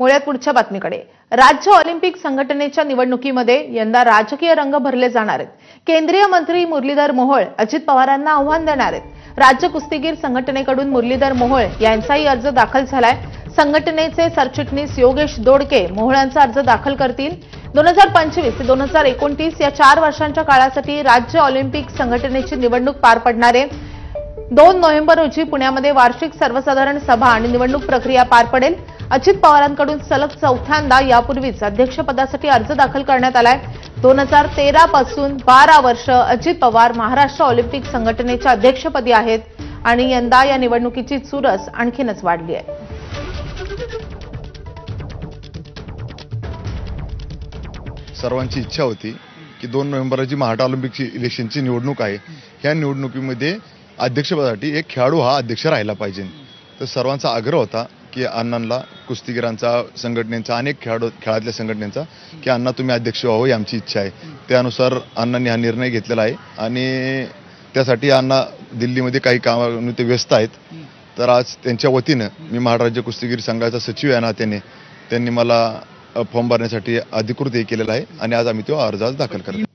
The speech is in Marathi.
वळूयात पुढच्या बातमीकडे। राज्य ऑलिम्पिक संघटनेच्या निवडणुकीमध्ये यंदा राजकीय रंग भरले जाणार आहेत। केंद्रीय मंत्री मुरलीधर मोहोळ अजित पवारांना आव्हान देणार आहेत। राज्य कुस्तीगीर संघटनेकडून मुरलीधर मोहोळ यांचाही अर्ज दाखल झालाय। संघटनेचे सरचिटणीस योगेश दोडके मोहोळांचा अर्ज दाखल करतील। 2025 ते 2029 या 4 वर्षांच्या काळासाठी राज्य ऑलिम्पिक संघटनेची निवडणूक पार पडणार आहे। 2 नोव्हेंबर रोजी पुण्यामध्ये वार्षिक सर्वसाधारण सभा आणि निवडणूक प्रक्रिया पार पडेल। अजित पवारांकडून सलग चौथ्यांदा यापूर्वीच अध्यक्षपदासाठी अर्ज दाखल करण्यात आलाय। 2013 पासून 12 वर्ष अजित पवार महाराष्ट्र ऑलिम्पिक संघटनेच्या अध्यक्षपदी आहेत आणि यंदा या निवडणुकीची चुरस आणखीनच वाढली आहे। सर्वांची इच्छा होती की 2 नोव्हेंबरची महाराष्ट्र ऑलिम्पिक इलेक्शनची निवडणूक आहे। ह्या निवडणुकीमध्ये अध्यक्षपदासाठी एक खेळाडू हा अध्यक्ष राहिला पाहिजे। तर सर्वांचा आग्रह होता की अण्णांना, कुस्तीगीरांचा, संघटनेचा, अनेक खेळातल्या संघटनेचा की अण्णा तुम्ही अध्यक्ष व्हावं ही आमची इच्छा आहे। त्यानुसार अण्णांनी हा निर्णय घेतलेला आहे आणि त्यासाठी अण्णा दिल्लीमध्ये काही कामांनी ते व्यस्त आहेत। तर आज त्यांच्या वतीनं मी महाराष्ट्र राज्य कुस्तीगीर संघाचा सचिव या नात्याने त्यांनी मला फॉर्म भरण्यासाठी अधिकृत केलेला आहे आणि आज आम्ही तो अर्ज दाखल करतो।